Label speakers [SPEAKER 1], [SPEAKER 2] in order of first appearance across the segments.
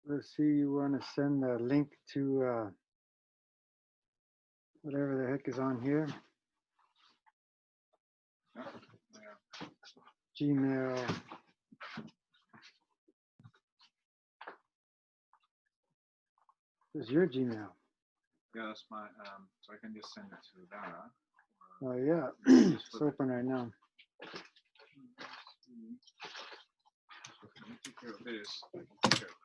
[SPEAKER 1] Let's see, you want to send a link to whatever the heck is on here. Gmail. This is your Gmail.
[SPEAKER 2] Yeah, that's my, so I can just send it to that.
[SPEAKER 1] Oh, yeah. It's open right now.
[SPEAKER 2] So if you take care of this, I can take care of that.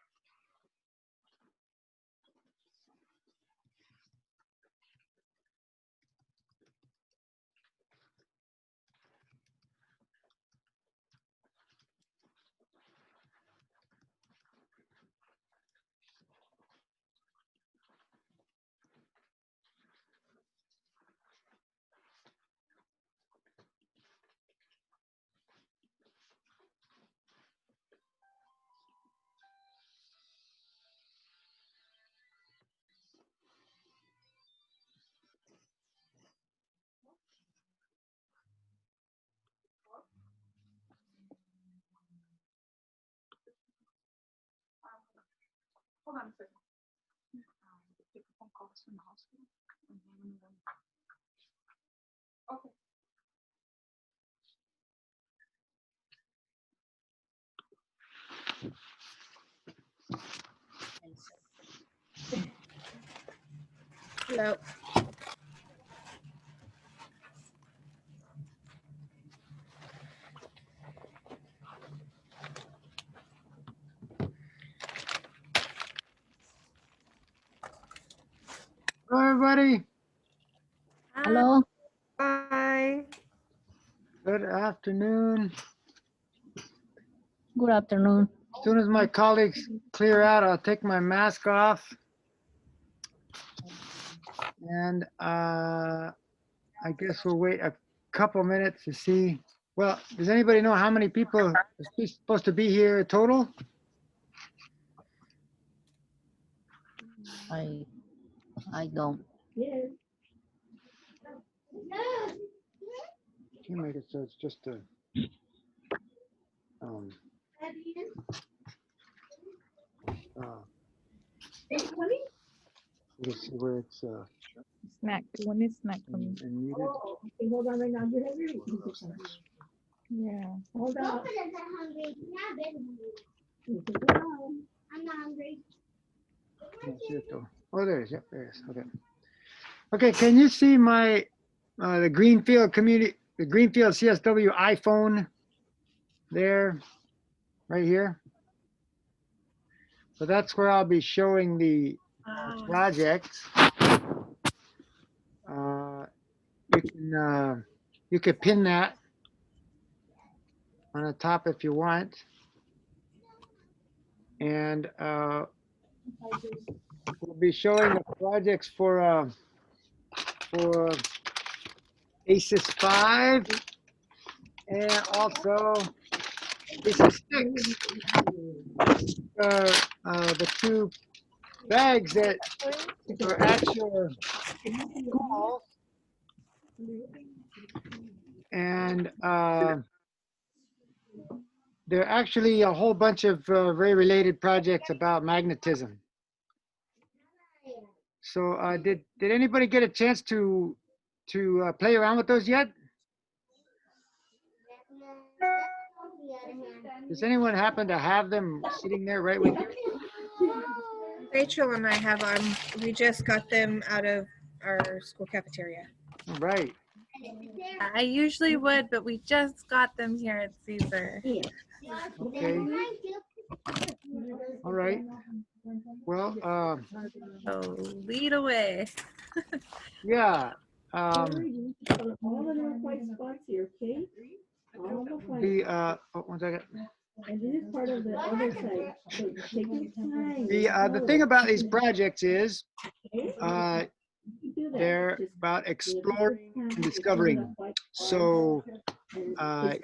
[SPEAKER 3] Hold on a second. Take a phone call from the hospital. Okay.
[SPEAKER 4] Hello.
[SPEAKER 1] Hello, everybody.
[SPEAKER 5] Hello.
[SPEAKER 4] Hi.
[SPEAKER 1] Good afternoon.
[SPEAKER 5] Good afternoon.
[SPEAKER 1] As soon as my colleagues clear out, I'll take my mask off. And I guess we'll wait a couple minutes to see. Well, does anybody know how many people are supposed to be here total?
[SPEAKER 5] I don't.
[SPEAKER 1] Can you make it so it's just a let's see where it's
[SPEAKER 6] Snack. One is snack for me.
[SPEAKER 1] and muted.
[SPEAKER 7] Okay, hold on right now. You have your
[SPEAKER 6] Yeah.
[SPEAKER 7] Hold on.
[SPEAKER 8] Papa doesn't hungry. Not been hungry. I'm not hungry.
[SPEAKER 1] Oh, there it is. Yep, there it is. Okay. Okay, can you see my the Greenfield community, the Greenfield CSW iPhone there, right here? So that's where I'll be showing the projects. You can pin that on the top if you want. And we'll be showing the projects for ASES 5 and also ASES 6. The two bags that are at your school. And there are actually a whole bunch of very related projects about magnetism. So did anybody get a chance to play around with those yet? Does anyone happen to have them sitting there right with you?
[SPEAKER 4] Rachel and I have we just got them out of our school cafeteria.
[SPEAKER 1] All right.
[SPEAKER 6] I usually would, but we just got them here at Caesar.
[SPEAKER 1] Okay. All right. Well,
[SPEAKER 6] So lead away.
[SPEAKER 1] yeah.
[SPEAKER 7] All of the white spots here, okay? All of the white.
[SPEAKER 1] Oh, 1 second.
[SPEAKER 7] And this is part of the other side. So take your time.
[SPEAKER 1] The thing about these projects is
[SPEAKER 7] Okay? You do that.
[SPEAKER 1] they're
[SPEAKER 7] Just
[SPEAKER 1] about exploring and discovering. So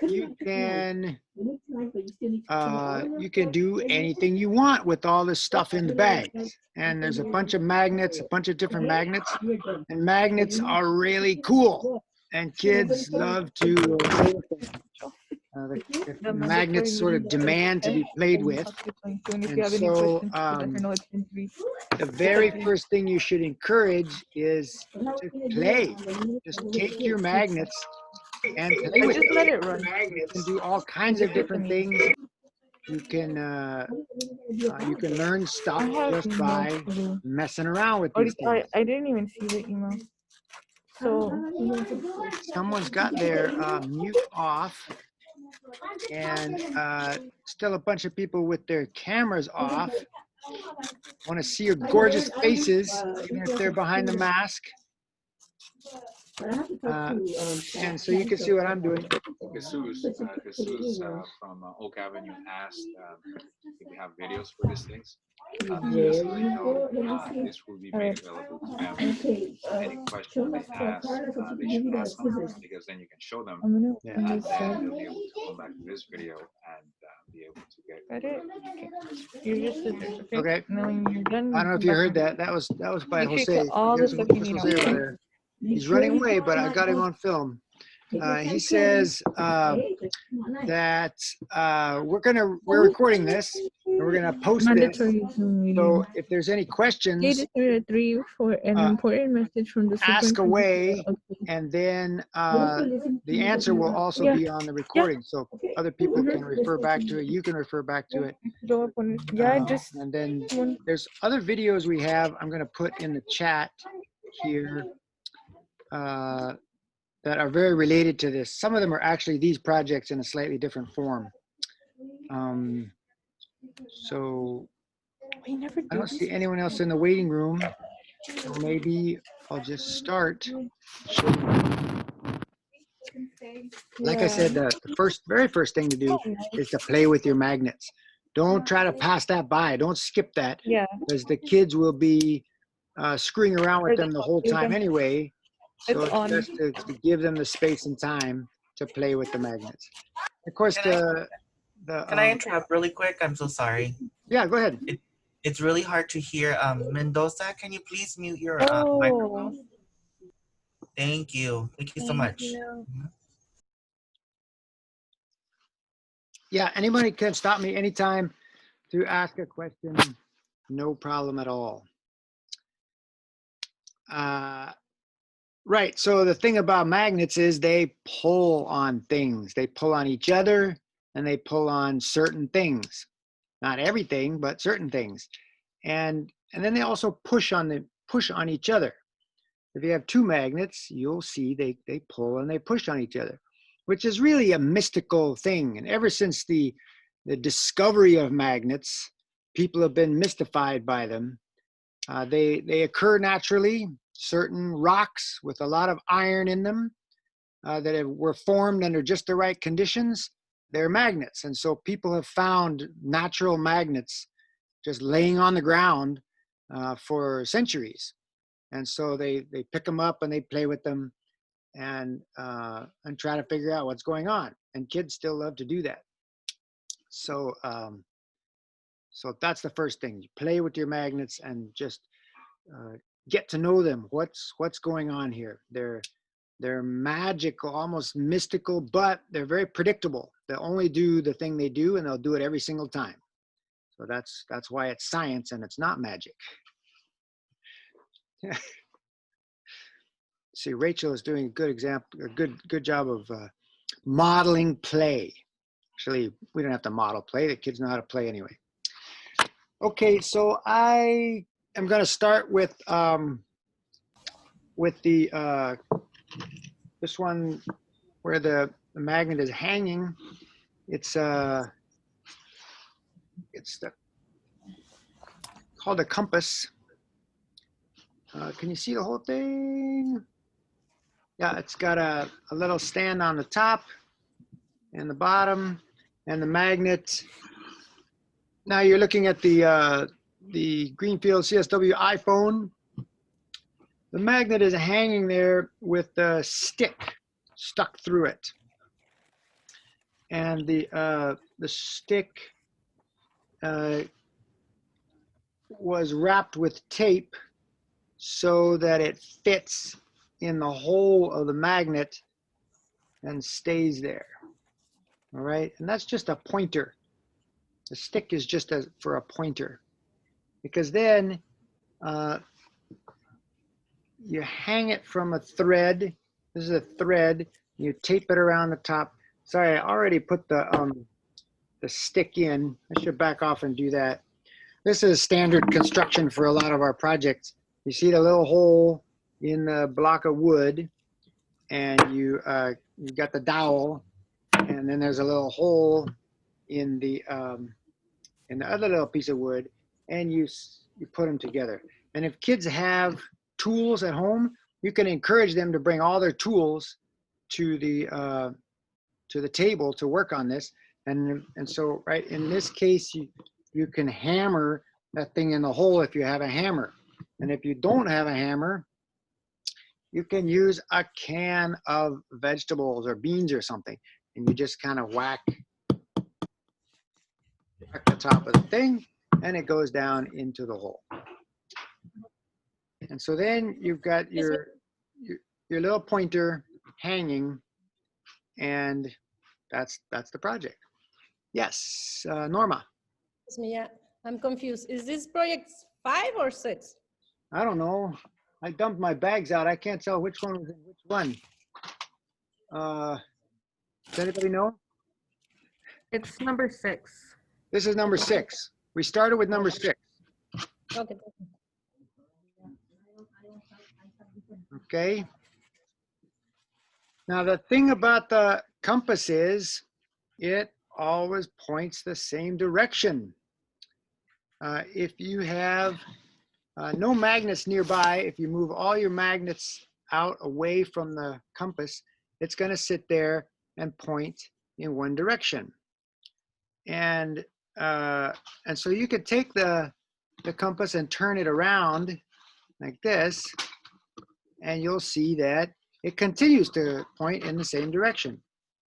[SPEAKER 1] you can do anything you want with all this stuff in the bags. And there's a bunch of magnets, a bunch of different magnets, and magnets are really cool. And kids love to play with them. The magnets sort of demand to be played with. And so the very first thing you should encourage is to play. Just take your magnets and play with
[SPEAKER 6] Just
[SPEAKER 1] it.
[SPEAKER 6] let it run.
[SPEAKER 1] You can do all kinds of different things. You can learn stuff just by messing around with these things.
[SPEAKER 6] I didn't even see the email. So
[SPEAKER 1] Someone's got their mute off, and still a bunch of people with their cameras off. Want to see your gorgeous faces, even if they're behind the mask. And so you can see what I'm doing.
[SPEAKER 2] Jesus from Oak Avenue asked if we have videos for these things. Just so you know, this will be made available to families. Any questions they ask, they should ask them because then you can show them,
[SPEAKER 6] I'm gonna
[SPEAKER 1] Yeah.
[SPEAKER 2] and then they'll be able to come back to this video and be able to get.
[SPEAKER 6] got it. You're just scissors, okay?
[SPEAKER 1] Okay.
[SPEAKER 6] And then when you're done,
[SPEAKER 1] I don't know if you heard that. That was by
[SPEAKER 6] Make sure you
[SPEAKER 1] Jose.
[SPEAKER 6] cut all the
[SPEAKER 1] Here's
[SPEAKER 6] stuff you
[SPEAKER 1] Jose
[SPEAKER 6] need
[SPEAKER 1] over
[SPEAKER 6] out.
[SPEAKER 1] there. He's running away, but I got him on film. He says that we're recording this and we're gonna post this.
[SPEAKER 6] Mandatory Zoom meeting.
[SPEAKER 1] So if there's any
[SPEAKER 6] Date
[SPEAKER 1] questions,
[SPEAKER 6] is 3 for an important message from the
[SPEAKER 1] ask away,
[SPEAKER 6] superintendent.
[SPEAKER 1] and then the answer will also be on the recording, so other people can refer back to it. You can refer back to it. And then there's other videos we have. I'm gonna put in the chat here. That are very related to this. Some of them are actually these projects in a slightly different form. So I don't see anyone else in the waiting room. So maybe I'll just start. Like I said, the very first thing to do is to play with your magnets. Don't try to pass that by. Don't skip that.
[SPEAKER 6] Yeah.
[SPEAKER 1] Because the kids will be screwing around with them the whole time anyway. So it's just to give them the space and time to play with the magnets. Of course,
[SPEAKER 9] Can I interrupt really quick? I'm so sorry.
[SPEAKER 1] Yeah, go ahead.
[SPEAKER 9] It's really hard to hear. Mendoza, can you please mute your microphone? Thank you. Thank you so much.
[SPEAKER 1] Yeah, anybody can stop me anytime to ask a question. No problem at all. Right, so the thing about magnets is they pull on things. They pull on each other and they pull on certain things. Not everything, but certain things. And then they also push on each other. If you have two magnets, you'll see they pull and they push on each other, which is really a mystical thing. And ever since the discovery of magnets, people have been mystified by them. They occur naturally. Certain rocks with a lot of iron in them that were formed under just the right conditions, they're magnets. And so people have found natural magnets just laying on the ground for centuries. And so they pick them up and they play with them and try to figure out what's going on. And kids still love to do that. So that's the first thing. You play with your magnets and just get to know them. What's going on here? They're magical, almost mystical, but they're very predictable. They'll only do the thing they do, and they'll do it every single time. So that's why it's science and it's not magic. See, Rachel is doing a good job of modeling play. Actually, we don't have to model play. The kids know how to play anyway. Okay, so I am going to start with the this one where the magnet is hanging. It's called a compass. Can you see the whole thing? Yeah, it's got a little stand on the top and the bottom, and the magnet. Now you're looking at the Greenfield CSW iPhone. The magnet is hanging there with the stick stuck through it, and the stick was wrapped with tape so that it fits in the hole of the magnet and stays there. All right, and that's just a pointer. The stick is just for a pointer, because then you hang it from a thread. This is a thread. You tape it around the top. Sorry, I already put the stick in. I should back off and do that. This is standard construction for a lot of our projects. You see the little hole in the block of wood, and you got the dowel, and then there's a little hole in the other little piece of wood, and you put them together. And if kids have tools at home, you can encourage them to bring all their tools to the table to work on this. And so, right, in this case, you can hammer that thing in the hole if you have a hammer. And if you don't have a hammer, you can use a can of vegetables or beans or something, and you just kind of whack the top of the thing, and it goes down into the hole. And so then you've got your little pointer hanging, and that's the project. Yes, Norma.
[SPEAKER 10] Excuse me, yeah, I'm confused. Is this project 5 or 6?
[SPEAKER 1] I don't know. I dumped my bags out. I can't tell which one was in which one. Does anybody know?
[SPEAKER 6] It's number 6.
[SPEAKER 1] This is number 6. We started with number 6.
[SPEAKER 10] Okay.
[SPEAKER 1] Okay. Now the thing about the compass is it always points the same direction. If you have no magnets nearby, if you move all your magnets out away from the compass, it's going to sit there and point in one direction. And so you could take the compass and turn it around like this, and you'll see that it continues to point in the same direction.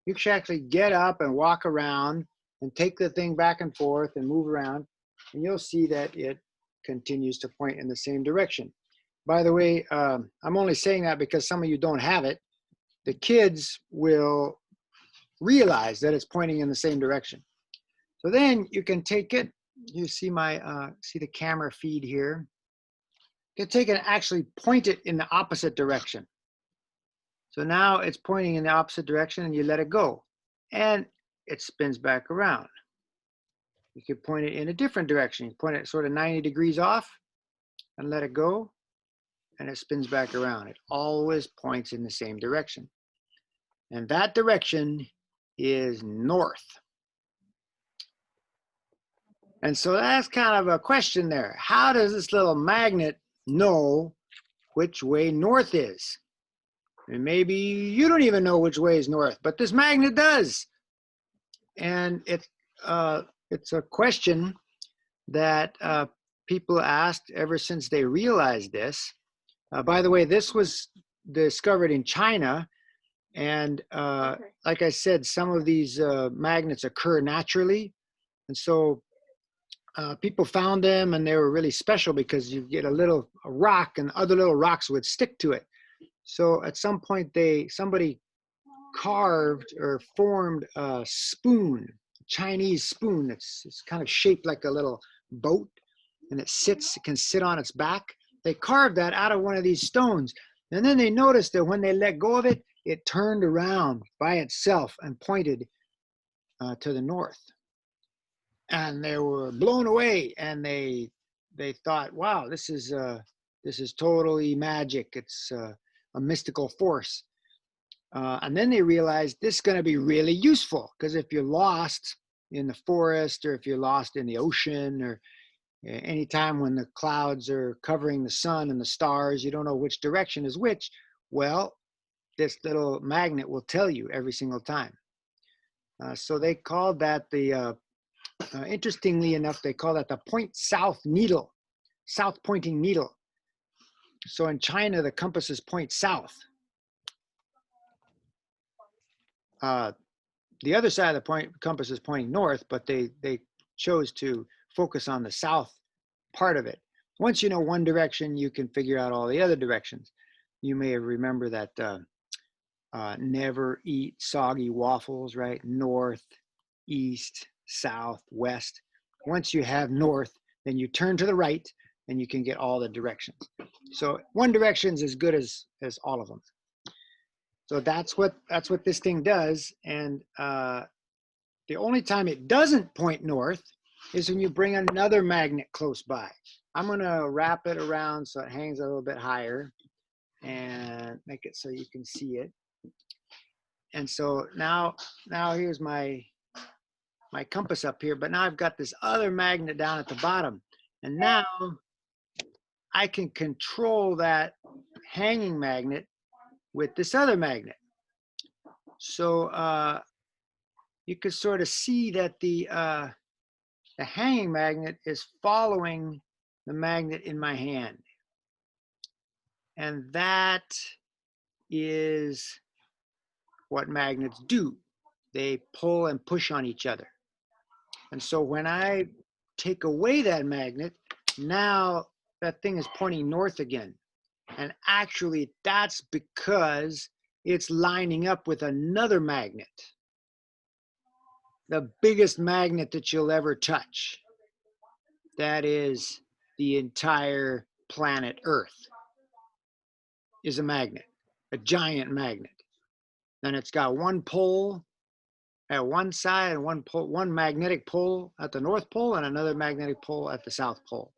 [SPEAKER 1] You should actually get up and walk around and take the thing back and forth and move around, and you'll see that it continues to point in the same direction. By the way, I'm only saying that because some of you don't have it. The kids will realize that it's pointing in the same direction. So then you can take it. You see see the camera feed here. You can take it and actually point it in the opposite direction. So now it's pointing in the opposite direction, and you let it go, and it spins back around. You could point it in a different direction. You point it sort of 90 degrees off and let it go, and it spins back around. It always points in the same direction. And that direction is north. And so that's kind of a question there. How does this little magnet know which way north is? And maybe you don't even know which way is north, but this magnet does. And it's a question that people asked ever since they realized this. By the way, this was discovered in China. And like I said, some of these magnets occur naturally. And so people found them, and they were really special because you get a rock, and other little rocks would stick to it. So at some point, somebody carved or formed a spoon, a Chinese spoon. It's kind of shaped like a little boat, and it can sit on its back. They carved that out of one of these stones. And then they noticed that when they let go of it, it turned around by itself and pointed to the north. And they were blown away, and they thought, wow, this is totally magic. It's a mystical force. And then they realized this is going to be really useful, because if you're lost in the forest, or if you're lost in the ocean, or anytime when the clouds are covering the sun and the stars, you don't know which direction is which, well, this little magnet will tell you every single time. So they called that interestingly enough, they call that the point south needle, south pointing needle. So in China, the compasses point south. The other side of the compass is pointing north, but they chose to focus on the south part of it. Once you know one direction, you can figure out all the other directions. You may remember that never eat soggy waffles, right? North, east, south, west. Once you have north, then you turn to the right and you can get all the directions. So one direction is as good as all of them. So that's what this thing does. And the only time it doesn't point north is when you bring another magnet close by. I'm going to wrap it around so it hangs a little bit higher and make it so you can see it. And so now here's my compass up here, but now I've got this other magnet down at the bottom. And now I can control that hanging magnet with this other magnet. So you can sort of see that the hanging magnet is following the magnet in my hand. And that is what magnets do. They pull and push on each other. And so when I take away that magnet, now that thing is pointing north again. And actually that's because it's lining up with another magnet. The biggest magnet that you'll ever touch. That is the entire planet Earth is a magnet, a giant magnet. And it's got one pole at one side and one magnetic pole at the North Pole and another magnetic pole at the South Pole.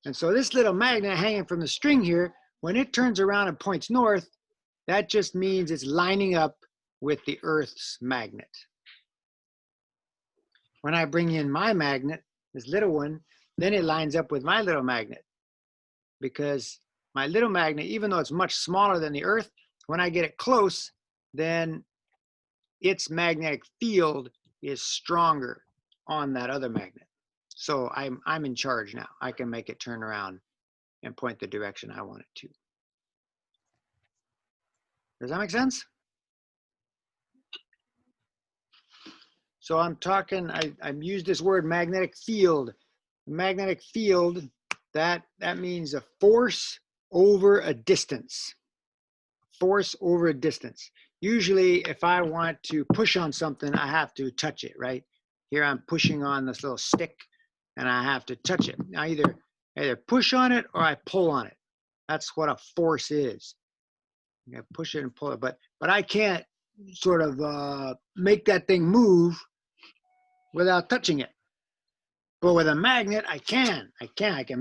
[SPEAKER 1] And so this little magnet hanging from the string here, when it turns around and points north, that just means it's lining up with the Earth's magnet. When I bring in my magnet, this little one, then it lines up with my little magnet. Because my little magnet, even though it's much smaller than the Earth, when I get it close, then its magnetic field is stronger on that other magnet. So I'm in charge now. I can make it turn around and point the direction I want it to. Does that make sense? So I'm talking, I've used this word magnetic field. Magnetic field, that means a force over a distance. Force over a distance. Usually if I want to push on something, I have to touch it, right? Here I'm pushing on this little stick and I have to touch it. I either push on it or I pull on it. That's what a force is. You push it and pull it, but I can't sort of make that thing move without touching it. But with a magnet, I can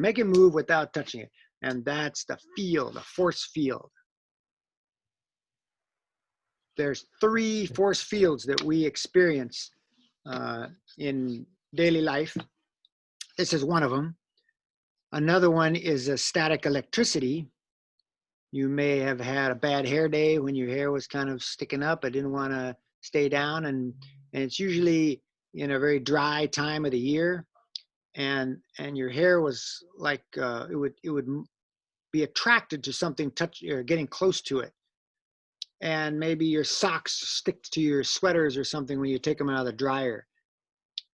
[SPEAKER 1] make it move without touching it. And that's the field, the force field. There's 3 force fields that we experience in daily life. This is one of them. Another one is a static electricity. You may have had a bad hair day when your hair was kind of sticking up. It didn't want to stay down. And it's usually in a very dry time of the year. And your hair was like, it would be attracted to something or getting close to it. And maybe your socks stick to your sweaters or something when you take them out of the dryer.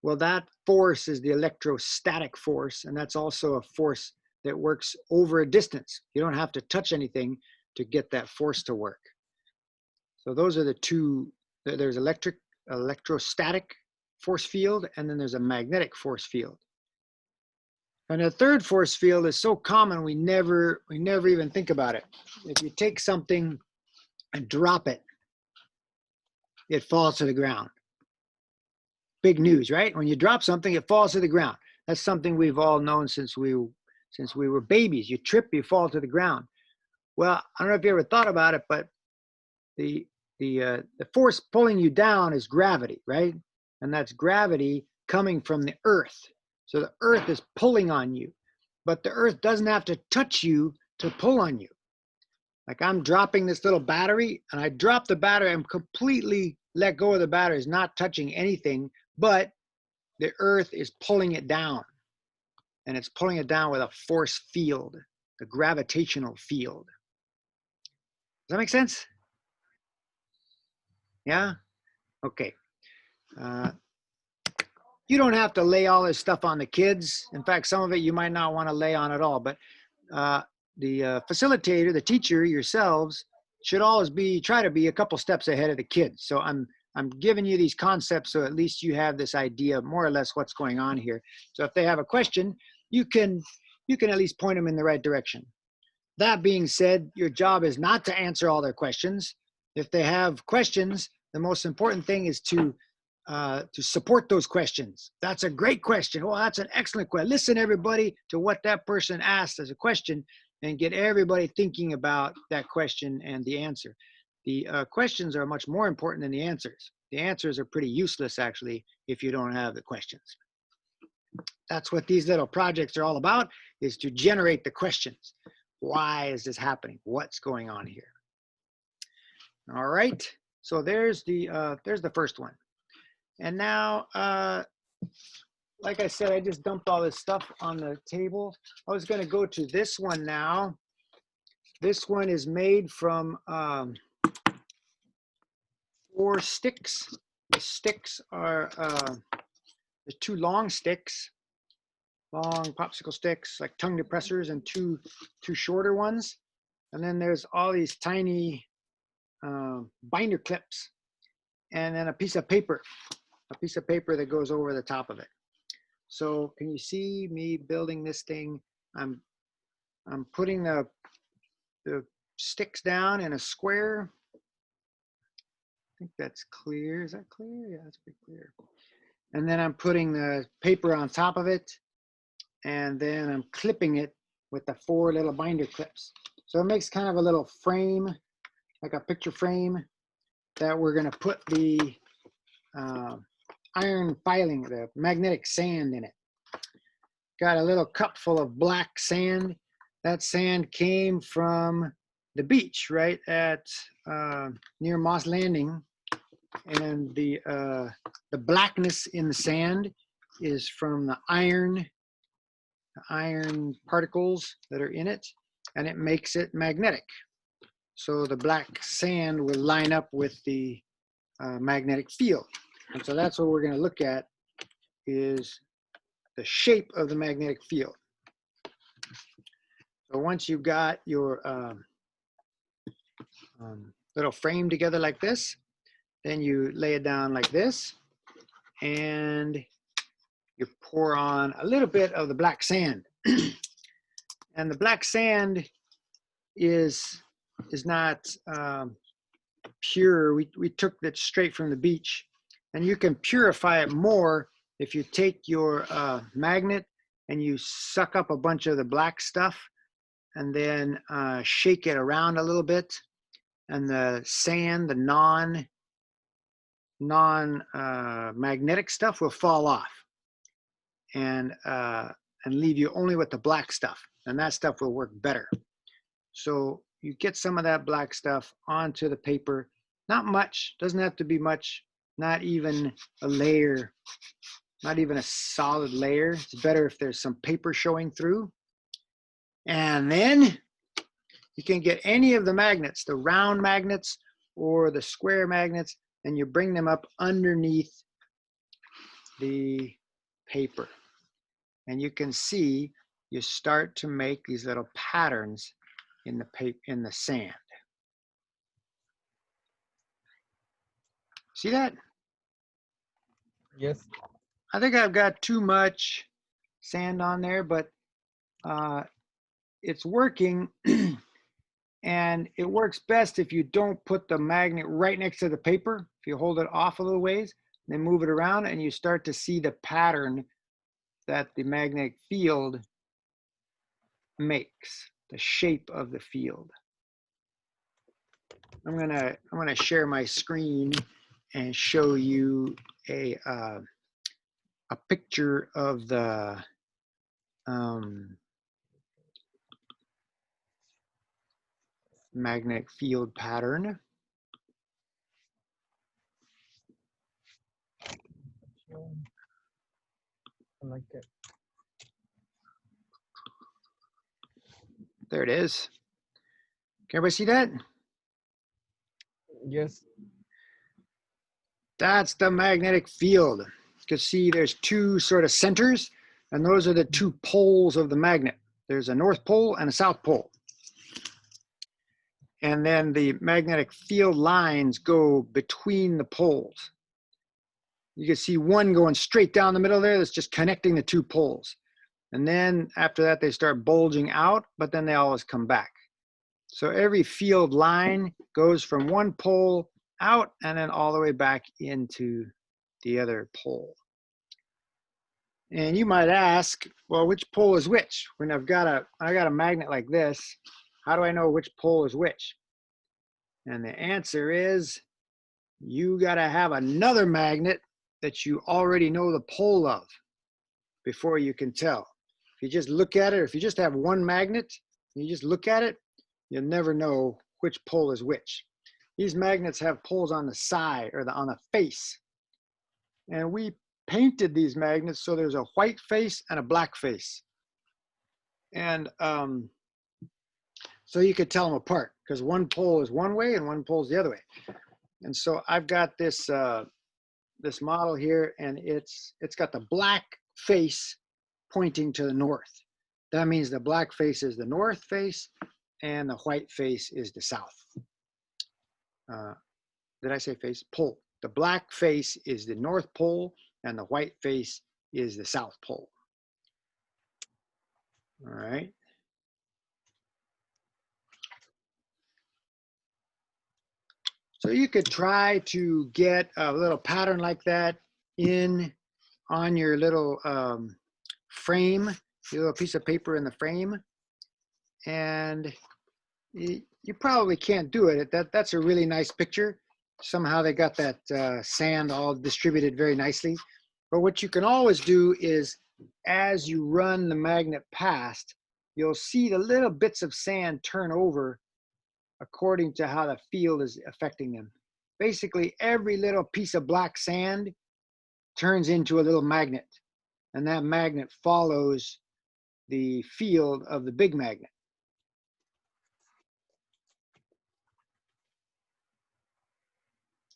[SPEAKER 1] Well, that force is the electrostatic force, and that's also a force that works over a distance. You don't have to touch anything to get that force to work. So those are the 2. There's electrostatic force field, and then there's a magnetic force field. And the third force field is so common we never even think about it. If you take something and drop it, it falls to the ground. Big news, right? When you drop something, it falls to the ground. That's something we've all known since we were babies. You trip, you fall to the ground. Well, I don't know if you ever thought about it, but the force pulling you down is gravity, right? And that's gravity coming from the Earth. So the Earth is pulling on you, but the Earth doesn't have to touch you to pull on you. Like I'm dropping this little battery and I drop the battery, I'm completely let go of the battery, it's not touching anything, but the Earth is pulling it down. And it's pulling it down with a force field, the gravitational field. Does that make sense? Yeah? Okay. You don't have to lay all this stuff on the kids. In fact, some of it you might not want to lay on at all, but the facilitator, the teacher, yourselves, should always try to be a couple steps ahead of the kids. So I'm giving you these concepts so at least you have this idea of more or less what's going on here. So if they have a question, you can at least point them in the right direction. That being said, your job is not to answer all their questions. If they have questions, the most important thing is to support those questions. That's a great question. Oh, that's an excellent question. Listen, everybody, to what that person asked as a question and get everybody thinking about that question and the answer. The questions are much more important than the answers. The answers are pretty useless, actually, if you don't have the questions. That's what these little projects are all about, is to generate the questions. Why is this happening? What's going on here? All right, so there's the first one. And now, like I said, I just dumped all this stuff on the table. I was going to go to this one now. This one is made from 4 sticks. The sticks are the 2 long sticks, long popsicle sticks, like tongue depressors, and two shorter ones. And then there's all these tiny binder clips, and then a piece of paper that goes over the top of it. So can you see me building this thing? I'm putting the sticks down in a square. I think that's clear. Is that clear? Yeah, that's pretty clear. And then I'm putting the paper on top of it, and then I'm clipping it with the 4 little binder clips. So it makes kind of a little frame, like a picture frame, that we're going to put the iron filing, the magnetic sand in it. Got a little cup full of black sand. That sand came from the beach right at near Moss Landing, and the blackness in the sand is from the iron particles that are in it, and it makes it magnetic. So the black sand will line up with the magnetic field. And so that's what we're going to look at, is the shape of the magnetic field. So once you've got your little frame together like this, then you lay it down like this, and you pour on a little bit of the black sand. And the black sand is not pure. We took that straight from the beach, and you can purify it more if you take your magnet and you suck up a bunch of the black stuff and then shake it around a little bit, and the sand, the non-magnetic stuff will fall off and leave you only with the black stuff, and that stuff will work better. So you get some of that black stuff onto the paper. Not much, doesn't have to be much, not even a layer, not even a solid layer. It's better if there's some paper showing through. And then you can get any of the magnets, the round magnets or the square magnets, and you bring them up underneath the paper. And you can see you start to make these little patterns in the sand. See that?
[SPEAKER 11] Yes.
[SPEAKER 1] I think I've got too much sand on there, but it's working. And it works best if you don't put the magnet right next to the paper. If you hold it off a little ways, then move it around, and you start to see the pattern that the magnetic field makes, the shape of the field. I'm gonna share my screen and show you a picture of the magnetic field pattern.
[SPEAKER 11] I like it.
[SPEAKER 1] There it is. Can everybody see that?
[SPEAKER 11] Yes.
[SPEAKER 1] That's the magnetic field. You can see there's 2 sort of centers, and those are the 2 poles of the magnet. There's a north pole and a south pole. and then the magnetic field lines go between the poles. You can see one going straight down the middle there that's just connecting the two poles. And then after that, they start bulging out, but then they always come back. So every field line goes from one pole out and then all the way back into the other pole. And you might ask, well, which pole is which? When I got a magnet like this, how do I know which pole is which? And the answer is, you got to have another magnet that you already know the pole of before you can tell. If you just look at it, or if you just have one magnet, and you just look at it, you'll never know which pole is which. These magnets have poles on the side or on the face. And we painted these magnets so there's a white face and a black face. And so you could tell them apart because one pole is one way and one pole is the other way. And so I've got this this model here, and it's got the black face pointing to the north. That means the black face is the north face and the white face is the south. Did I say face? Pole. The black face is the north pole and the white face is the south pole. All right. So you could try to get a little pattern like that on your little frame, your little piece of paper in the frame, and you probably can't do it. That's a really nice picture. Somehow they got that sand all distributed very nicely. But what you can always do is, as you run the magnet past, you'll see the little bits of sand turn over according to how the field is affecting them. Basically, every little piece of black sand turns into a little magnet, and that magnet follows the field of the big magnet.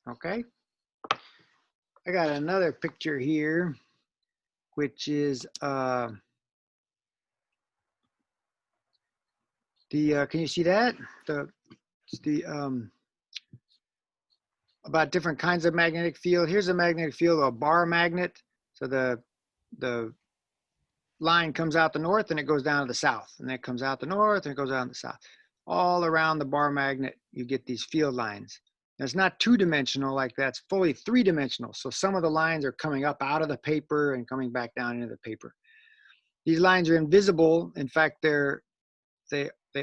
[SPEAKER 1] Okay. I got another picture here, which is can you see that? About different kinds of magnetic field. Here's a magnetic field of a bar magnet. So the line comes out the north and it goes down to the south, and then it comes out the north and it goes down to the south. All around the bar magnet, you get these field lines. And it's not two-dimensional like that, it's fully three-dimensional. So some of the lines are coming up out of the paper and coming back down into the paper. These lines are invisible. In fact, they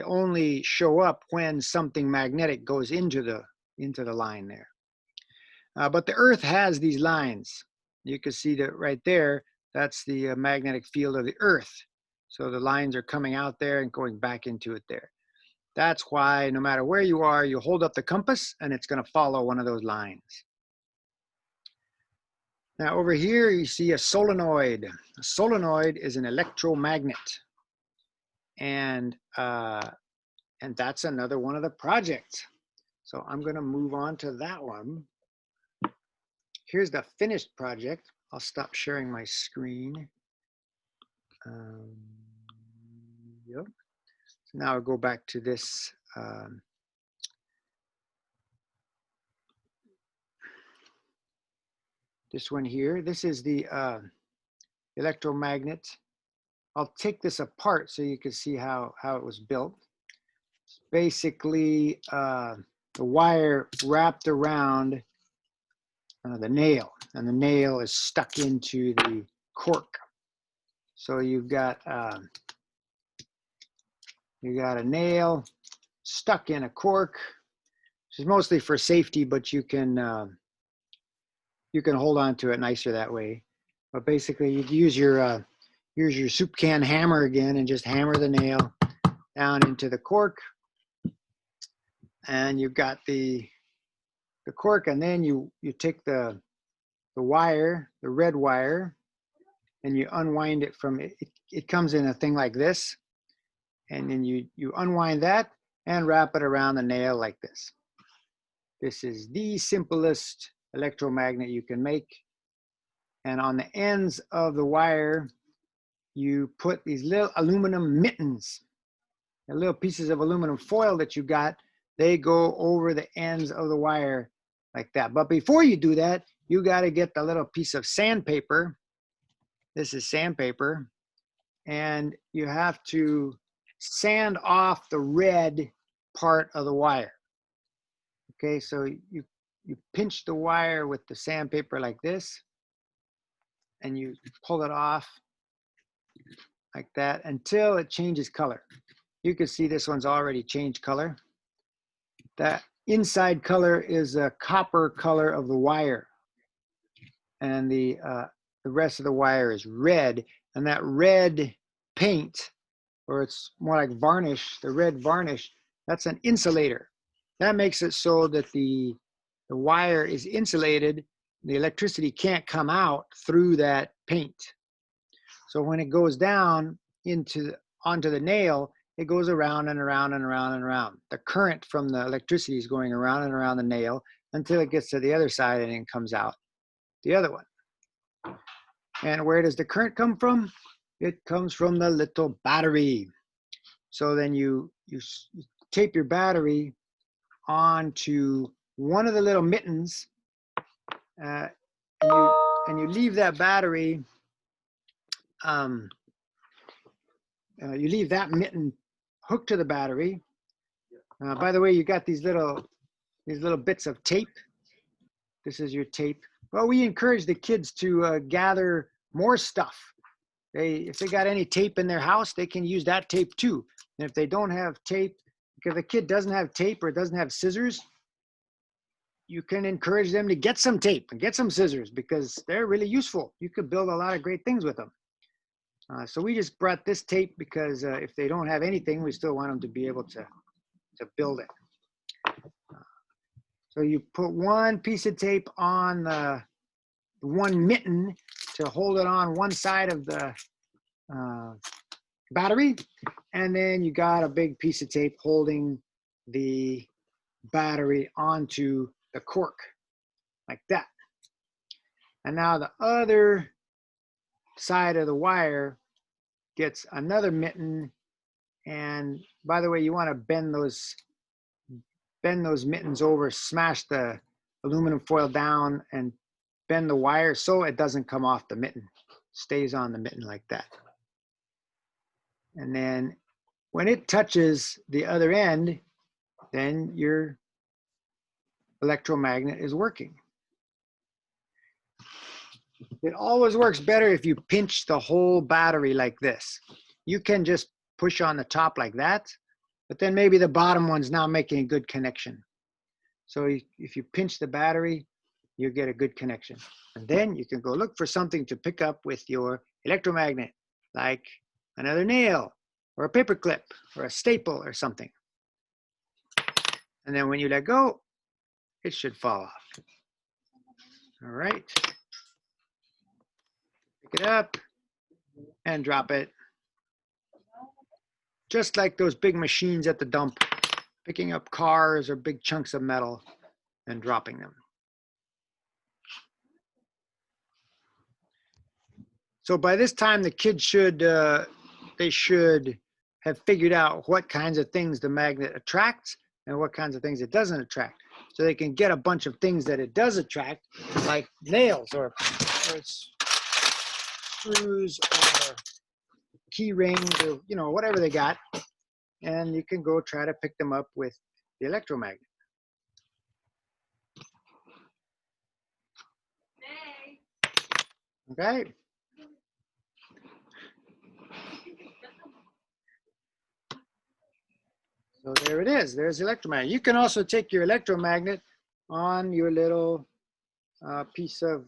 [SPEAKER 1] only show up when something magnetic goes into the line there. But the Earth has these lines. You can see that right there. That's the magnetic field of the Earth. So the lines are coming out there and going back into it there. That's why no matter where you are, you hold up the compass and it's going to follow one of those lines. Now over here you see a solenoid. A solenoid is an electromagnet. And that's another one of the projects. So I'm going to move on to that one. Here's the finished project. I'll stop sharing my screen. Yep. So now I'll go back to this. This one here. This is the electromagnet. I'll take this apart so you can see how it was built. It's basically the wire wrapped around the nail, and the nail is stuck into the cork. So you've got a nail stuck in a cork, which is mostly for safety, but you can hold on to it nicer that way. But basically, you use your soup can hammer again and just hammer the nail down into the cork, and you've got the cork, and then you take the wire, the red wire, and you unwind it from it. It comes in a thing like this, and then you unwind that and wrap it around the nail like this. This is the simplest electromagnet you can make. And on the ends of the wire, you put these little aluminum mittens, the little pieces of aluminum foil that you got they go over the ends of the wire like that. But before you do that, you got to get the little piece of sandpaper. This is sandpaper. And you have to sand off the red part of the wire. Okay, so you pinch the wire with the sandpaper like this, and you pull it off like that until it changes color. You can see this one's already changed color. That inside color is a copper color of the wire, and the rest of the wire is red. And that red paint, or it's more like varnish, the red varnish, that's an insulator. That makes it so that the wire is insulated. The electricity can't come out through that paint. So when it goes down onto the nail, it goes around and around and around and around. The current from the electricity is going around and around the nail until it gets to the other side and it comes out the other one. And where does the current come from? It comes from the little battery. So then you tape your battery onto one of the little mittens, and you leave that battery. You leave that mitten hooked to the battery. By the way, you got these little bits of tape. This is your tape. Well, we encourage the kids to gather more stuff. If they got any tape in their house, they can use that tape too. And if they don't have tape, if a kid doesn't have tape or doesn't have scissors, you can encourage them to get some tape and get some scissors because they're really useful. You could build a lot of great things with them. So we just brought this tape because if they don't have anything, we still want them to be able to build it. So you put one piece of tape on the one mitten to hold it on one side of the battery, and then you got a big piece of tape holding the battery onto the cork like that. And now the other side of the wire gets another mitten, and by the way, you want to bend those mittens over, smash the aluminum foil down and bend the wire so it doesn't come off the mitten, stays on the mitten like that. And then when it touches the other end, then your electromagnet is working. It always works better if you pinch the whole battery like this. You can just push on the top like that, but then maybe the bottom one's not making a good connection. So if you pinch the battery, you get a good connection. And then you can go look for something to pick up with your electromagnet, like another nail or a paper clip or a staple or something. And then when you let go, it should fall off. All right. Pick it up and drop it. Just like those big machines at the dump, picking up cars or big chunks of metal and dropping them. So by this time, the kids should have figured out what kinds of things the magnet attracts and what kinds of things it doesn't attract. So they can get a bunch of things that it does attract, like nails or screws or key rings or whatever they got, and you can go try to pick them up with the electromagnet. Okay. So there it is. There's the electromagnet. You can also take your electromagnet on your little piece of,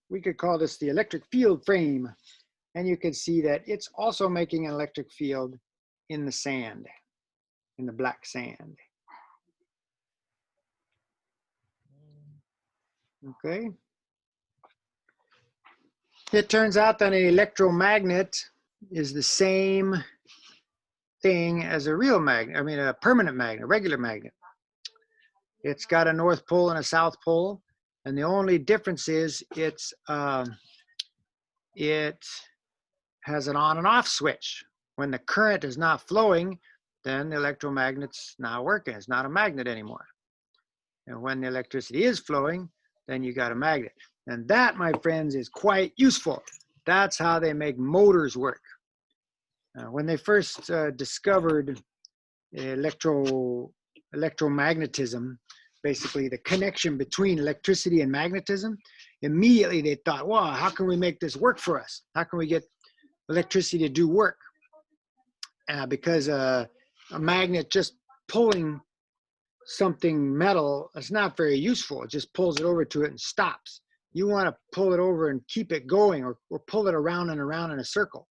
[SPEAKER 1] we could call this the electric field frame. And you can see that it's also making an electric field in the sand, in the black sand. Okay. It turns out that an electromagnet is the same thing as a real magnet, a permanent magnet, a regular magnet. It's got a north pole and a south pole, and the only difference is it has an on and off switch. When the current is not flowing, then the electromagnet's not working. It's not a magnet anymore. And when the electricity is flowing, then you got a magnet. And that, my friends, is quite useful. That's how they make motors work. When they first discovered electromagnetism, basically the connection between electricity and magnetism, immediately they thought, wow, how can we make this work for us? How can we get electricity to do work? Because a magnet just pulling something metal is not very useful. It just pulls it over to it and stops. You want to pull it over and keep it going, or pull it around and around in a circle.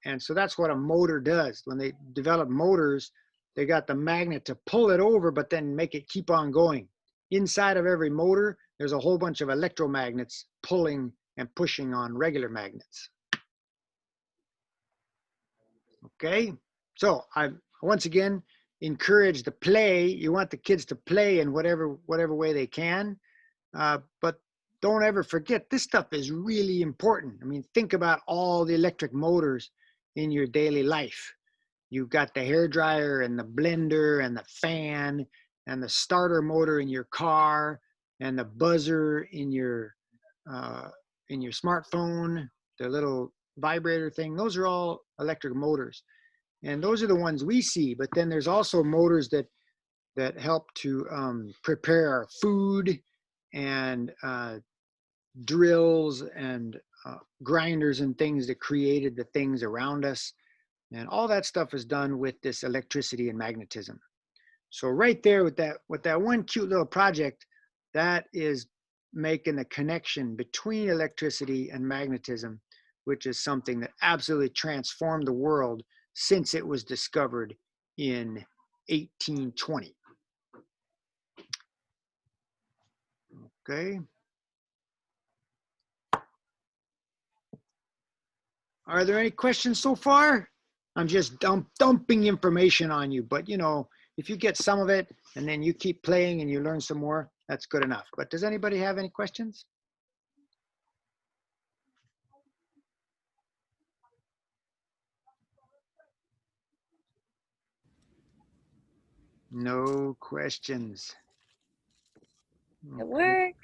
[SPEAKER 1] And so that's what a motor does. When they develop motors, they got the magnet to pull it over, but then make it keep on going. Inside of every motor, there's a whole bunch of electromagnets pulling and pushing on regular magnets. Okay, so I once again encourage the play. You want the kids to play in whatever way they can, but don't ever forget, this stuff is really important. I mean, think about all the electric motors in your daily life. You've got the hair dryer and the blender and the fan and the starter motor in your car and the buzzer in your smartphone, the little vibrator thing. Those are all electric motors. And those are the ones we see, but then there's also motors that help to prepare our food, and drills and grinders and things that created the things around us. And all that stuff is done with this electricity and magnetism. So right there with that one cute little project, that is making the connection between electricity and magnetism, which is something that absolutely transformed the world since it was discovered in 1820. Okay. Are there any questions so far? I'm just dumping information on you, but you know, if you get some of it and then you keep playing and you learn some more, that's good enough. But does anybody have any questions? No questions.
[SPEAKER 6] It works.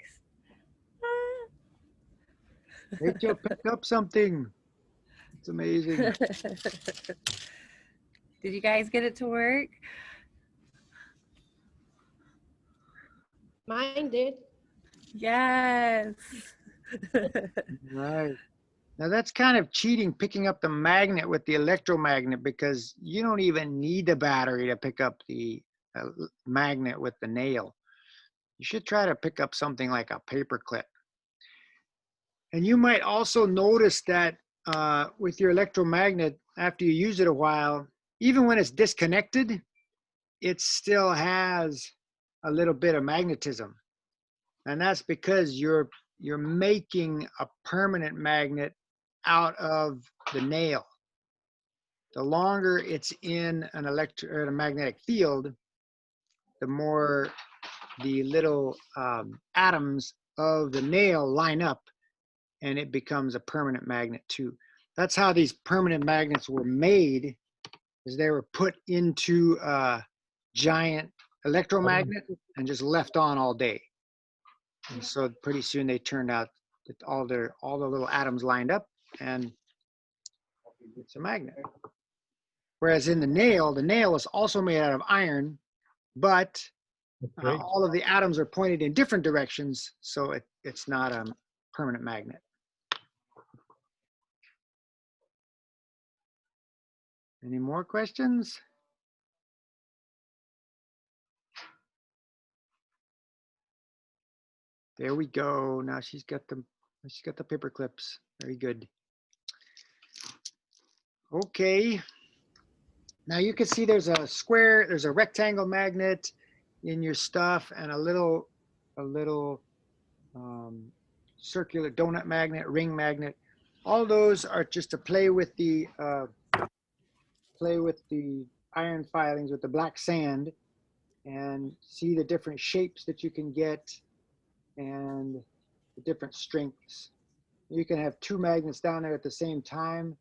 [SPEAKER 1] Rachel picked up something. It's amazing.
[SPEAKER 6] Did you guys get it to work?
[SPEAKER 10] Mine did.
[SPEAKER 6] Yes.
[SPEAKER 1] Right. Now that's kind of cheating, picking up the magnet with the electromagnet, because you don't even need the battery to pick up the magnet with the nail. You should try to pick up something like a paper clip. And you might also notice that with your electromagnet, after you use it a while, even when it's disconnected, it still has a little bit of magnetism. And that's because you're making a permanent magnet out of the nail. The longer it's in an a magnetic field, the more the little atoms of the nail line up, and it becomes a permanent magnet too. That's how these permanent magnets were made, is they were put into a giant electromagnet and just left on all day. And so pretty soon they turned out that all the little atoms lined up, and it's a magnet. Whereas in the nail is also made out of iron, but all of the atoms are pointed in different directions, so it's not a permanent magnet. Any more questions? There we go. Now she's got the paper clips. Very good. Okay. Now you can see there's a square, there's a rectangle magnet in your stuff, and a little circular donut magnet, ring magnet. All those are just to play with the iron filings with the black sand, and see the different shapes that you can get and the different strengths. You can have two magnets down there at the same time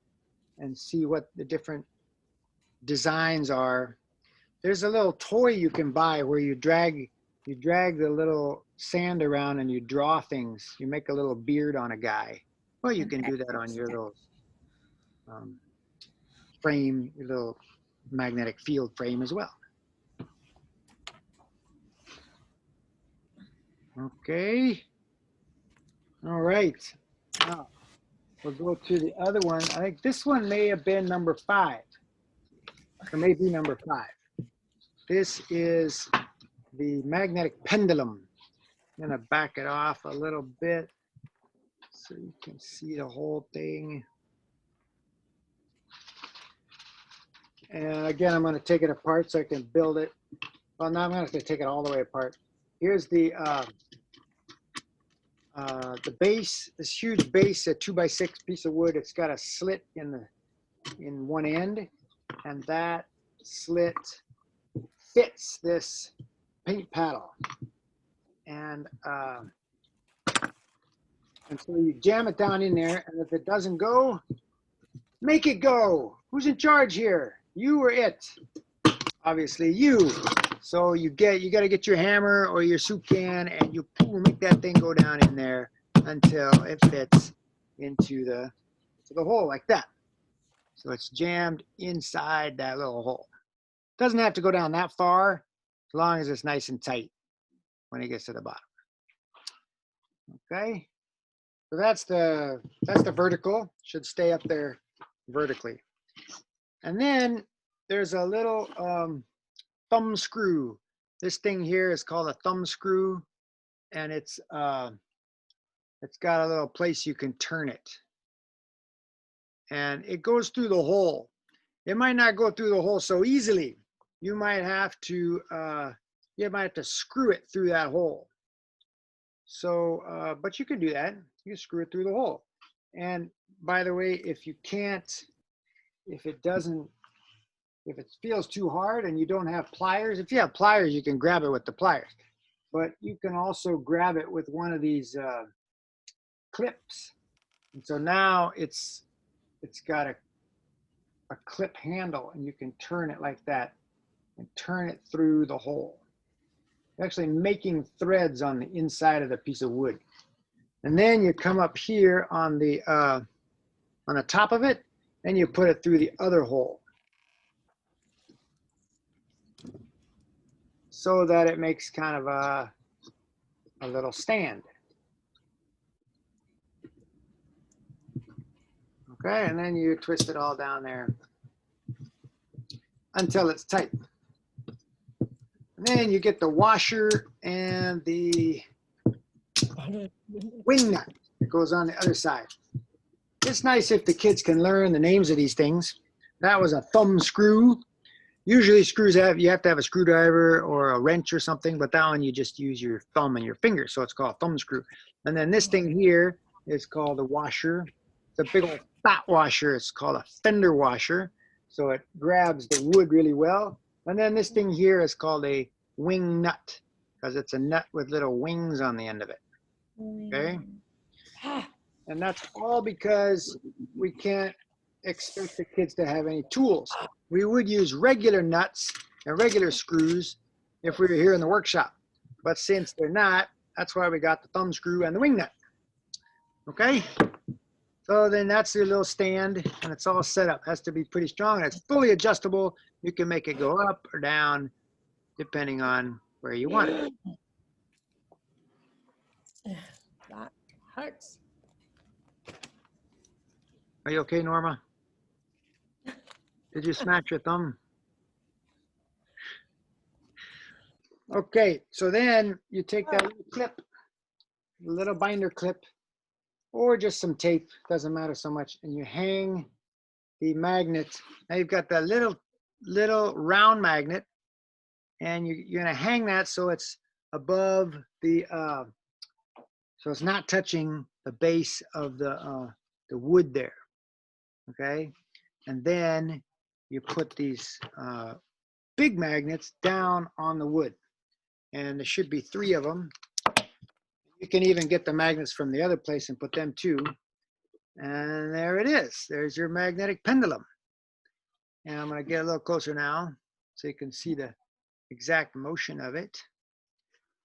[SPEAKER 1] and see what the different designs are, there's a little toy you can buy where you drag the little sand around and you draw things. You make a little beard on a guy. Well, you can do that on your little frame, your little magnetic field frame as well. Okay. All right. Now we'll go to the other one. I think this one may have been number 5. Or maybe number 5. This is the magnetic pendulum. I'm gonna back it off a little bit so you can see the whole thing. And again, I'm gonna take it apart so I can build it. Well, now I'm gonna have to take it all the way apart. Here's the base, this huge base, a 2x6 piece of wood. It's got a slit in one end, and that slit fits this paint paddle. And so you jam it down in there, and if it doesn't go, make it go. Who's in charge here? You or it? Obviously you. So you got to get your hammer or your soup can, and you make that thing go down in there until it fits into the hole like that. So it's jammed inside that little hole. Doesn't have to go down that far, as long as it's nice and tight when it gets to the bottom. Okay. So that's the vertical. Should stay up there vertically. And then there's a little thumb screw. This thing here is called a thumb screw, and it's got a little place you can turn it, and it goes through the hole. It might not go through the hole so easily. You might have to screw it through that hole. So, but you can do that. You can screw it through the hole. And by the way, if it feels too hard and you don't have pliers, if you have pliers, you can grab it with the pliers. But you can also grab it with one of these clips. And so now it's got a clip handle, and you can turn it like that and turn it through the hole. You're actually making threads on the inside of the piece of wood. And then you come up here on the top of it, and you put it through the other hole, so that it makes kind of a little stand. Okay, and then you twist it all down there until it's tight. And then you get the washer and the wing nut that goes on the other side. It's nice if the kids can learn the names of these things. That was a thumb screw. Usually screws you have to have a screwdriver or a wrench or something, but that one you just use your thumb and your finger, so it's called a thumb screw. And then this thing here is called a washer. It's a big old fat washer. It's called a fender washer, so it grabs the wood really well. And then this thing here is called a wing nut, because it's a nut with little wings on the end of it. Okay? And that's all because we can't expect the kids to have any tools. We would use regular nuts and regular screws if we were here in the workshop. But since they're not, that's why we got the thumb screw and the wing nut. Okay? So then that's your little stand, and it's all set up. It has to be pretty strong, and it's fully adjustable. You can make it go up or down depending on where you want it.
[SPEAKER 10] That hurts.
[SPEAKER 1] Are you okay, Norma? Did you smash your thumb? Okay, so then you take that little clip, little binder clip, or just some tape, doesn't matter so much, and you hang the magnet. Now you've got that little round magnet, and you're gonna hang that so it's above the, so it's not touching the base of the wood there, okay? And then you put these big magnets down on the wood, and there should be 3 of them. You can even get the magnets from the other place and put them too. And there it is. There's your magnetic pendulum. And I'm going to get a little closer now so you can see the exact motion of it,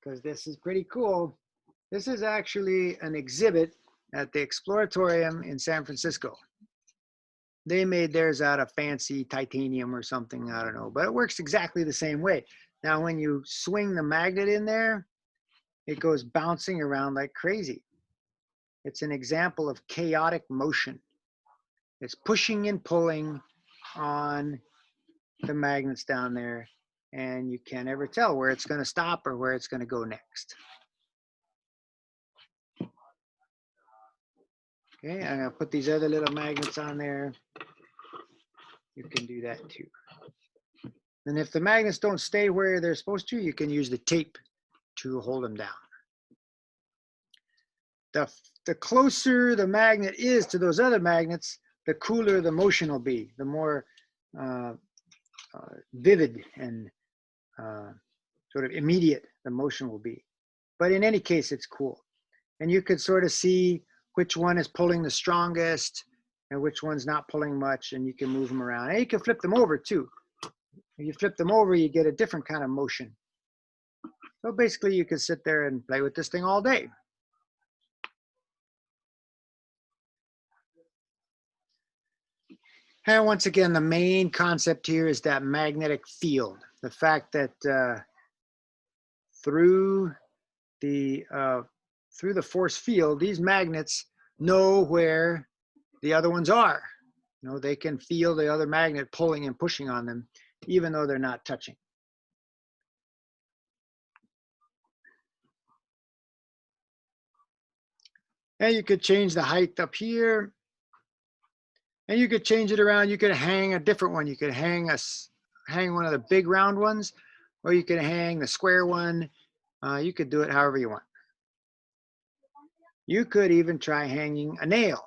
[SPEAKER 1] because this is pretty cool. This is actually an exhibit at the Exploratorium in San Francisco. They made theirs out of fancy titanium or something, I don't know, but it works exactly the same way. Now, when you swing the magnet in there, it goes bouncing around like crazy. It's an example of chaotic motion. It's pushing and pulling on the magnets down there, and you can't ever tell where it's going to stop or where it's going to go next. Okay, I'm going to put these other little magnets on there. You can do that too. And if the magnets don't stay where they're supposed to, you can use the tape to hold them down. The closer the magnet is to those other magnets, the cooler the motion will be, the more vivid and sort of immediate the motion will be. But in any case, it's cool. And you could sort of see which one is pulling the strongest and which one's not pulling much, and you can move them around. And you can flip them over too. If you flip them over, you get a different kind of motion. So basically, you could sit there and play with this thing all day. And once again, the main concept here is that magnetic field. The fact that through the force field, these magnets know where the other ones are. You know, they can feel the other magnet pulling and pushing on them, even though they're not touching. And you could change the height up here. And you could change it around. You could hang a different one. You could hang one of the big round ones, or you could hang the square one. You could do it however you want. You could even try hanging a nail.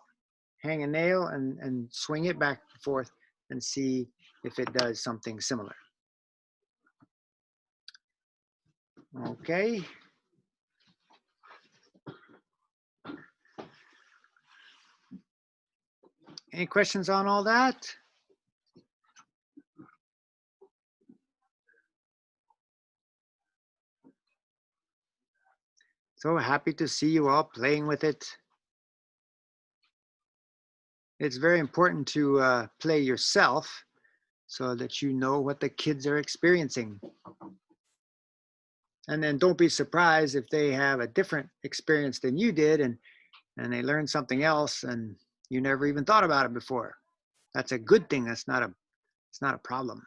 [SPEAKER 1] Hang a nail and swing it back and forth and see if it does something similar. Okay. Any questions on all that? So happy to see you all playing with it. It's very important to play yourself so that you know what the kids are experiencing. And then don't be surprised if they have a different experience than you did and they learn something else and you never even thought about it before. That's a good thing. It's not a problem.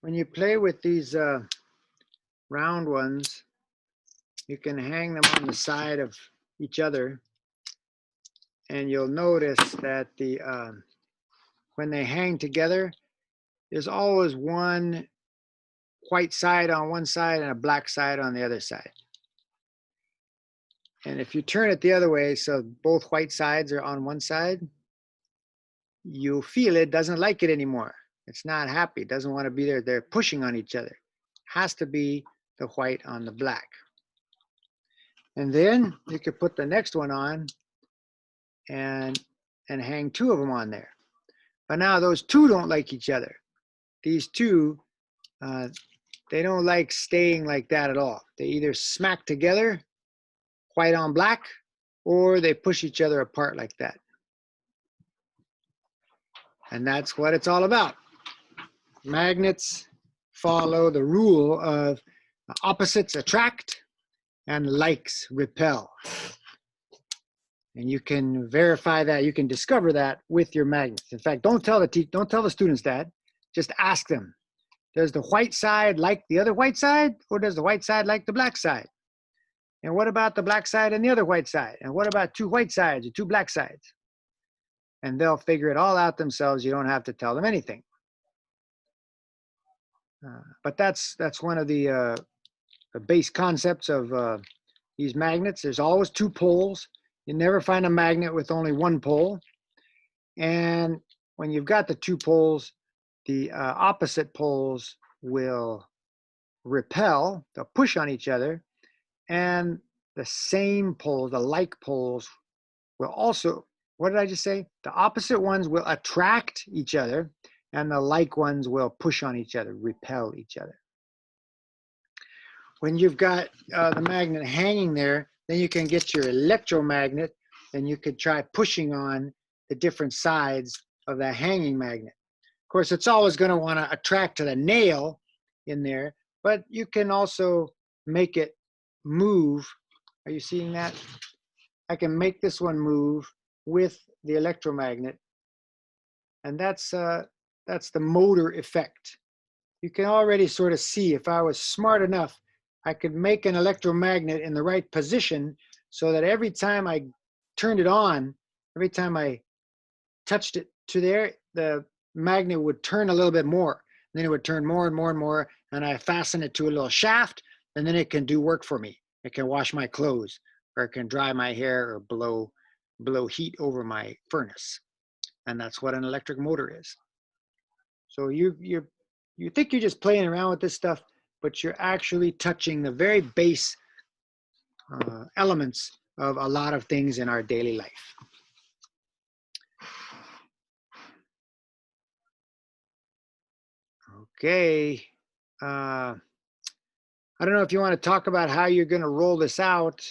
[SPEAKER 1] When you play with these round ones, you can hang them on the side of each other, and you'll notice that when they hang together, there's always one white side on one side and a black side on the other side. And if you turn it the other way, so both white sides are on one side, you feel it doesn't like it anymore. It's not happy, it doesn't want to be there. They're pushing on each other. Has to be the white on the black. And then you could put the next one on and hang two of them on there. But now those two don't like each other. These two, they don't like staying like that at all. They either smack together, white on black, or they push each other apart like that. And that's what it's all about. Magnets follow the rule of opposites attract and likes repel. And you can verify that, you can discover that with your magnets. In fact, don't tell the students that, just ask them. Does the white side like the other white side, or does the white side like the black side? And what about the black side and the other white side? And what about two white sides or two black sides? And they'll figure it all out themselves. You don't have to tell them anything. But that's one of the base concepts of these magnets, there's always two poles. You never find a magnet with only one pole. And when you've got the two poles, the opposite poles will repel, they'll push on each other, and the same poles, the like poles, will also, what did I just say? The opposite ones will attract each other, and the like ones will push on each other, repel each other. When you've got the magnet hanging there, then you can get your electromagnet, and you could try pushing on the different sides of that hanging magnet. Of course, it's always going to want to attract to the nail in there, but you can also make it move. Are you seeing that? I can make this one move with the electromagnet, and that's the motor effect. You can already sort of see, if I was smart enough, I could make an electromagnet in the right position so that every time I turned it on, every time I touched it to there, the magnet would turn a little bit more. Then it would turn more and more and more, and I fasten it to a little shaft, and then it can do work for me. It can wash my clothes, or it can dry my hair, or blow heat over my furnace. And that's what an electric motor is. So you think you're just playing around with this stuff, but you're actually touching the very base elements of a lot of things in our daily life. Okay. I don't know if you want to talk about how you're going to roll this out.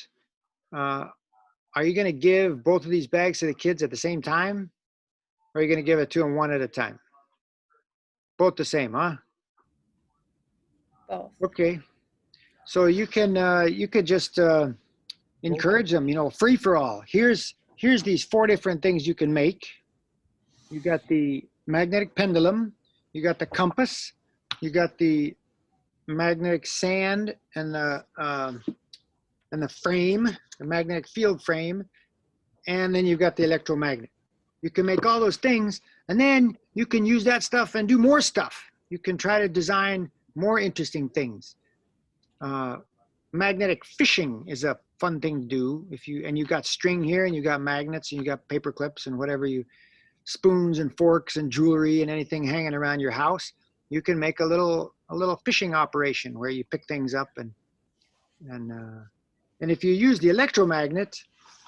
[SPEAKER 1] Are you going to give both of these bags to the kids at the same time? Or are you going to give it to them one at a time? Both the same, huh?
[SPEAKER 4] Both.
[SPEAKER 1] Okay. So you could just encourage them, free for all. Here's these 4 different things you can make. You got the magnetic pendulum, you got the compass, you got the magnetic sand, and the frame, the magnetic field frame, and then you've got the electromagnet. You can make all those things, and then you can use that stuff and do more stuff. You can try to design more interesting things. Magnetic fishing is a fun thing to do. You got string here, and you got magnets, and you got paper clips, and whatever spoons and forks and jewelry and anything hanging around your house. You can make a little fishing operation where you pick things up and if you use the electromagnet.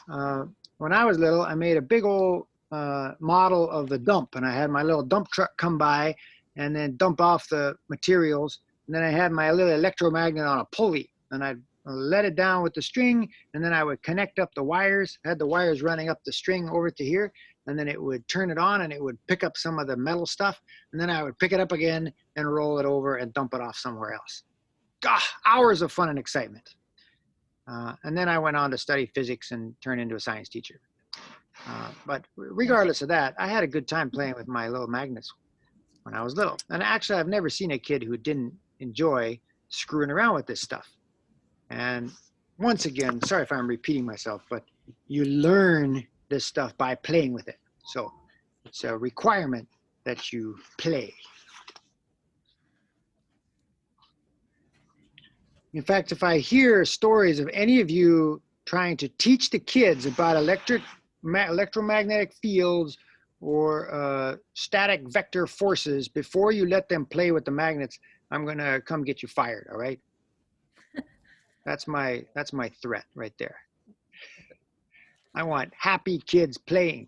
[SPEAKER 1] When I was little, I made a big old model of the dump, and I had my little dump truck come by and then dump off the materials. And then I had my little electromagnet on a pulley, and I'd let it down with the string, and then I would connect up the wires. I had the wires running up the string over to here, and then it would turn it on, and it would pick up some of the metal stuff, and then I would pick it up again and roll it over and dump it off somewhere else. Gosh, hours of fun and excitement. And then I went on to study physics and turn into a science teacher. But regardless of that, I had a good time playing with my little magnets when I was little. And actually, I've never seen a kid who didn't enjoy screwing around with this stuff. And once again, sorry if I'm repeating myself, but you learn this stuff by playing with it. So it's a requirement that you play. In fact, if I hear stories of any of you trying to teach the kids about electromagnetic fields or static vector forces before you let them play with the magnets, I'm going to come get you fired, all right? That's my threat right there. I want happy kids playing.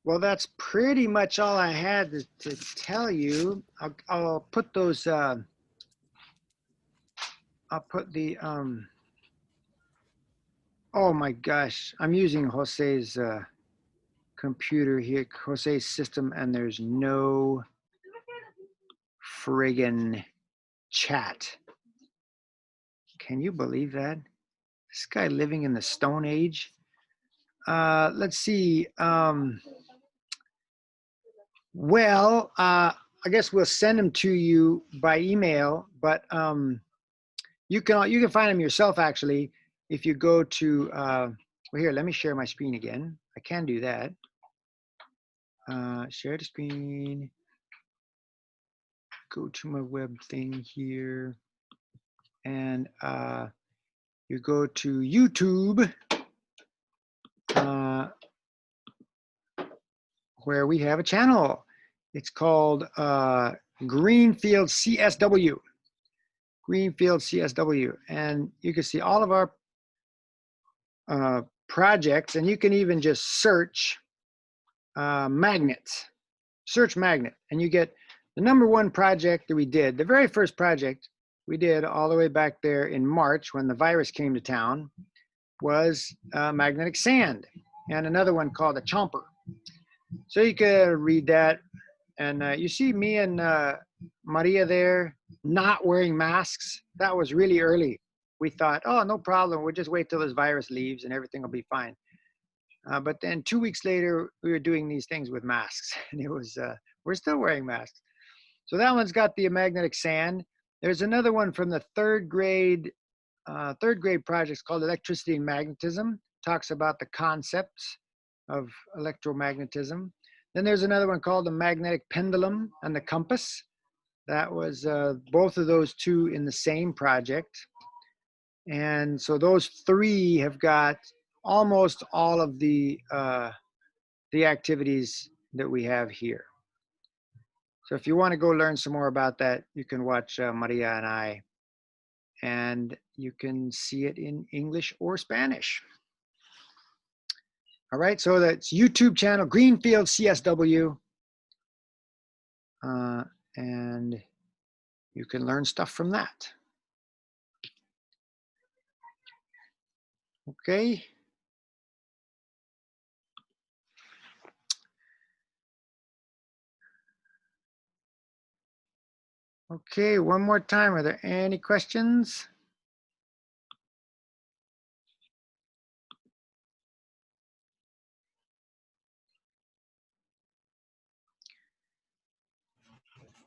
[SPEAKER 1] Well, that's pretty much all I had to tell you. I'll put those, I'll put the, oh my gosh, I'm using Jose's computer here, Jose's system, and there's no friggin' chat. Can you believe that? This guy living in the Stone Age. Let's see. Well, I guess we'll send them to you by email, but you can find them yourself actually if you go to. Well, here, let me share my screen again. I can do that. Share the screen. go to my web thing here, and you go to YouTube, where we have a channel. It's called Greenfield CSW. Greenfield CSW, and you can see all of our projects, and you can even just search magnets. Search magnet, and you get the #1 project that we did. The very first project we did all the way back there in March when the virus came to town was magnetic sand, and another one called a chomper. So you can read that, and you see me and Maria there not wearing masks. That was really early. We thought, oh, no problem. We'll just wait till this virus leaves and everything will be fine. But then 2 weeks later, we were doing these things with masks, and it was, we're still wearing masks. So that one's got the magnetic sand. There's another one from the third grade project called Electricity and Magnetism. Talks about the concepts of electromagnetism. Then there's another one called the magnetic pendulum and the compass. That was both of those two in the same project. And so those 3 have got almost all of the activities that we have here. So if you want to go learn some more about that, you can watch Maria and I, and you can see it in English or Spanish. All right, so that's YouTube channel, Greenfield CSW, and you can learn stuff from that. Okay. Okay, one more time. Are there any questions?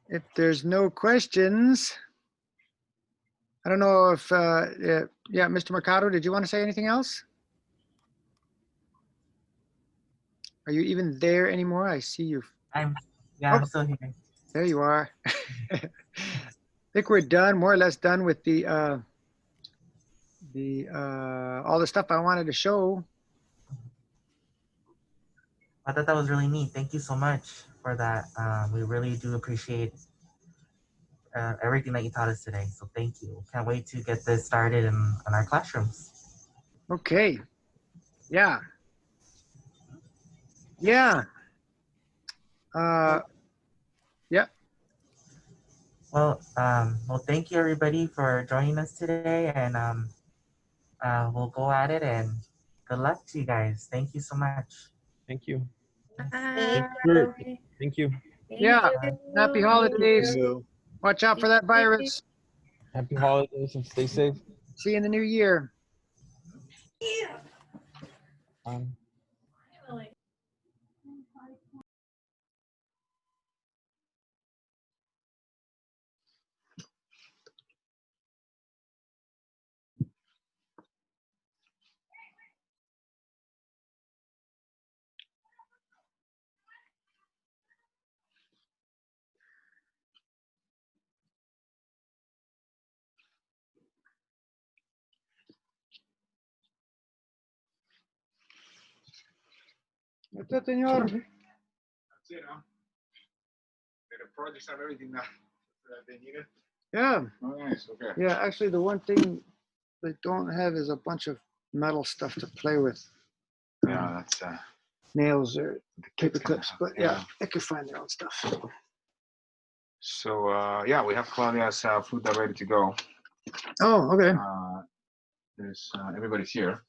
[SPEAKER 1] If there's no questions, I don't know if, yeah, Mr. Mercado, did you want to say anything else? Are you even there anymore? I see you.
[SPEAKER 9] I'm
[SPEAKER 1] Oh,
[SPEAKER 9] still here.
[SPEAKER 1] there you are. I think we're done, more or less done with the all the stuff I wanted to show.
[SPEAKER 9] I thought that was really neat. Thank you so much for that. We really do appreciate everything that you taught us today. So thank you. Can't wait to get this started in our classrooms.
[SPEAKER 1] Okay. Yeah. Yeah. Yeah.
[SPEAKER 9] Well, thank you everybody for joining us today, and we'll go at it. And good luck to you guys. Thank you so much.
[SPEAKER 11] Thank you.
[SPEAKER 6] Bye.
[SPEAKER 11] Thank you.
[SPEAKER 1] Yeah. Happy holidays.
[SPEAKER 11] Thank you.
[SPEAKER 1] Watch out for that virus.
[SPEAKER 11] Happy holidays and stay safe.
[SPEAKER 1] See you in the new year. That's it, senor.
[SPEAKER 2] That's it, huh? The projects have everything that they needed.
[SPEAKER 1] Yeah.
[SPEAKER 2] Oh, nice. Okay.
[SPEAKER 1] Yeah, actually, the one thing they don't have is a bunch of metal stuff to play with.
[SPEAKER 2] Yeah, that's
[SPEAKER 1] nails or paper
[SPEAKER 2] gonna
[SPEAKER 1] clips,
[SPEAKER 2] have,
[SPEAKER 1] but yeah, they can find their own stuff.
[SPEAKER 2] So yeah, we have Claudia's food ready to go.
[SPEAKER 1] Oh, okay.
[SPEAKER 2] There's everybody's here.